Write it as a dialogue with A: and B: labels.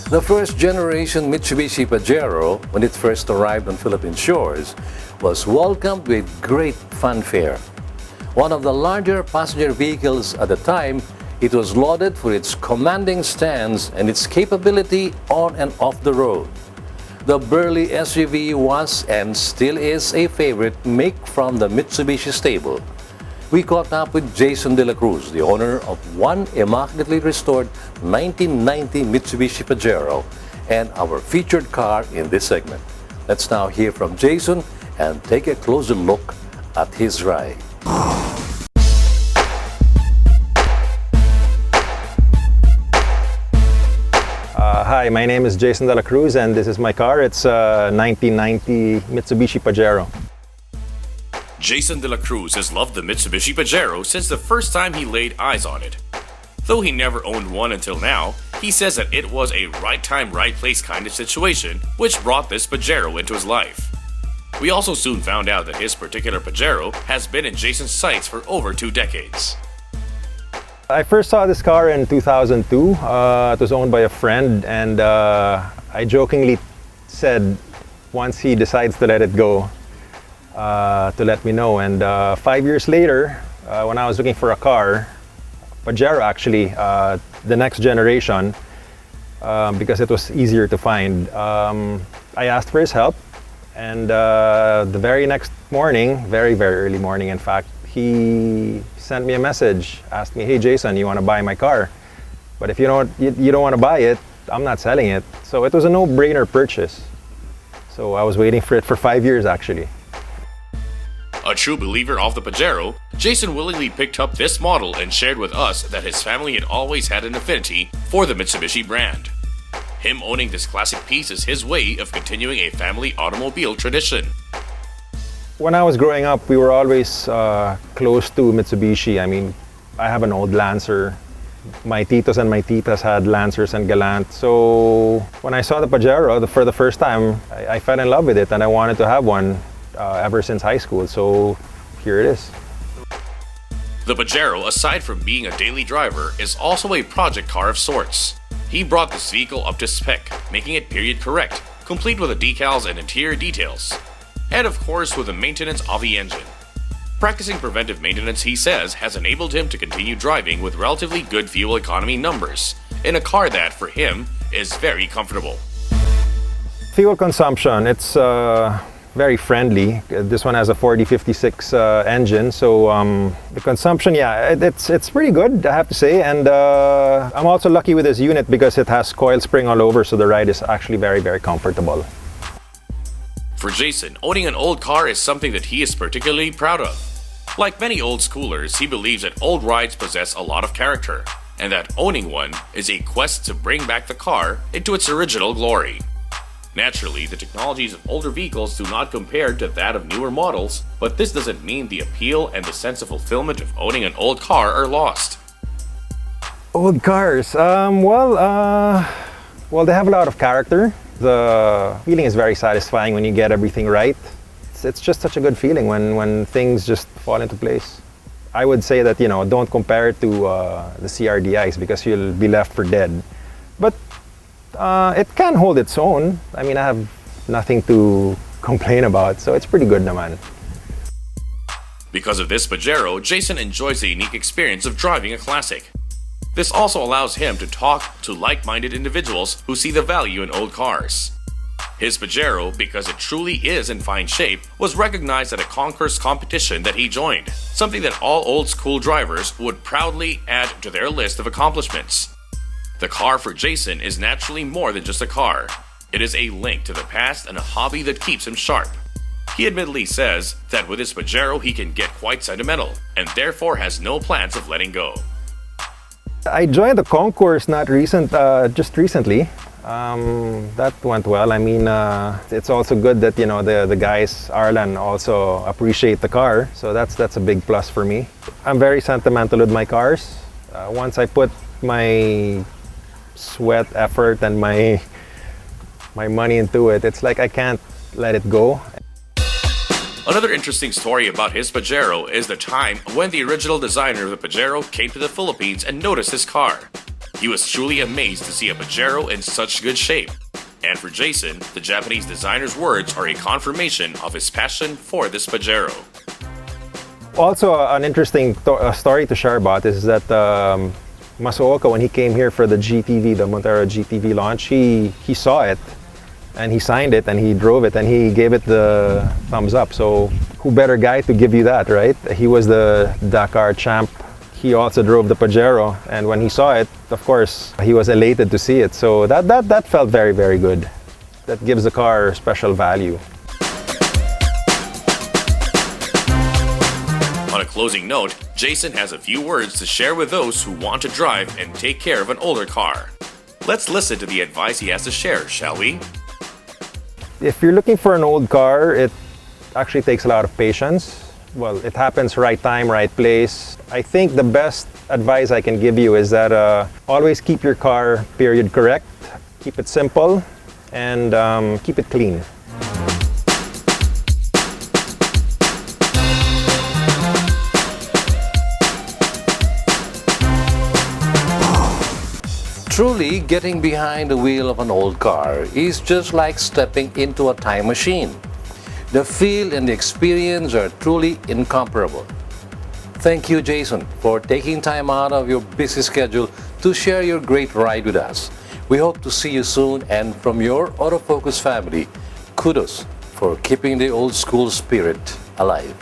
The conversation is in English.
A: The first generation Mitsubishi Pajero, when it first arrived on Philippine shores, was welcomed with great fanfare. One of the larger passenger vehicles at the time, it was lauded for its commanding stance and its capability on and off the road. The burly SUV was and still is a favorite make from the Mitsubishi stable. We caught up with Jason Dela Cruz, the owner of one immaculately restored 1990 Mitsubishi Pajero, and our featured car in this segment. Let's now hear from Jason and take a closer look at his ride.
B: Hi, my name is Jason Dela Cruz and this is my car. It's a 1990 Mitsubishi Pajero.
C: Jason Dela Cruz has loved the Mitsubishi Pajero since the first time he laid eyes on it. Though he never owned one until now, he says that it was a right time, right place kind of situation which brought this Pajero into his life. We also soon found out that his particular Pajero has been in Jason's sights for over 2 decades.
B: I first saw this car in 2002. It was owned by a friend and I jokingly said once he decides to let it go, to let me know. And 5 years later, when I was looking for a car, Pajero actually, the next generation, because it was easier to find, I asked for his help. And the very next morning, very early morning in fact, he sent me a message, asked me, "Hey Jason, you want to buy my car? But if you don't want to buy it, I'm not selling it." So it was a no-brainer purchase. So I was waiting for it for 5 years actually.
C: A true believer of the Pajero, Jason willingly picked up this model and shared with us that his family had always had an affinity for the Mitsubishi brand. Him owning this classic piece is his way of continuing a family automobile tradition.
B: When I was growing up, we were always close to Mitsubishi. I mean, I have an old Lancer. My titos and my titas had Lancers and Galant. So when I saw the Pajero for the first time, I fell in love with it and I wanted to have one ever since high school. So here it is.
C: The Pajero, aside from being a daily driver, is also a project car of sorts. He brought this vehicle up to spec, making it period correct, complete with the decals and interior details. And of course with the maintenance of the engine. Practicing preventive maintenance, he says, has enabled him to continue driving with relatively good fuel economy numbers, in a car that, for him, is very comfortable.
B: Fuel consumption, it's very friendly. This one has a 4056 engine, so the consumption, yeah, it's pretty good, I have to say. And I'm also lucky with this unit because it has coil spring all over, so the ride is actually very comfortable.
C: For Jason, owning an old car is something that he is particularly proud of. Like many old schoolers, he believes that old rides possess a lot of character, and that owning one is a quest to bring back the car into its original glory. Naturally, the technologies of older vehicles do not compare to that of newer models, but this doesn't mean the appeal and the sense of fulfillment of owning an old car are lost.
B: Old cars, well, they have a lot of character. The feeling is very satisfying when you get everything right. It's just such a good feeling when things just fall into place. I would say that, don't compare it to the CRDIs because you'll be left for dead. But it can hold its own. I mean, I have nothing to complain about, so it's pretty good naman.
C: Because of this Pajero, Jason enjoys the unique experience of driving a classic. This also allows him to talk to like-minded individuals who see the value in old cars. His Pajero, because it truly is in fine shape, was recognized at a concours competition that he joined, something that all old-school drivers would proudly add to their list of accomplishments. The car for Jason is naturally more than just a car. It is a link to the past and a hobby that keeps him sharp. He admittedly says that with his Pajero he can get quite sentimental, and therefore has no plans of letting go.
B: I joined the concours just recently. That went well. I mean, it's also good that the guys, Arlan, also appreciate the car. So that's a big plus for me. I'm very sentimental with my cars. Once I put my sweat, effort, and my money into it, it's like I can't let it go.
C: Another interesting story about his Pajero is the time when the original designer of the Pajero came to the Philippines and noticed his car. He was truly amazed to see a Pajero in such good shape. And for Jason, the Japanese designer's words are a confirmation of his passion for this Pajero.
B: Also, an interesting story to share about is that Masuoka, when he came here for the GTV, the Montero GTV launch, he saw it and he signed it and he drove it and he gave it the thumbs up. So who better guy to give you that, right? He was the Dakar champ. He also drove the Pajero, and when he saw it, of course, he was elated to see it. So that felt very, very good. That gives the car special value.
C: On a closing note, Jason has a few words to share with those who want to drive and take care of an older car. Let's listen to the advice he has to share, shall we?
B: If you're looking for an old car, it actually takes a lot of patience. Well, it happens right time, right place. I think the best advice I can give you is that always keep your car period correct, keep it simple, and keep it clean.
A: Truly, getting behind the wheel of an old car is just like stepping into a time machine. The feel and the experience are truly incomparable. Thank you, Jason, for taking time out of your busy schedule to share your great ride with us. We hope to see you soon, and from your Autofocus family, kudos for keeping the old school spirit alive.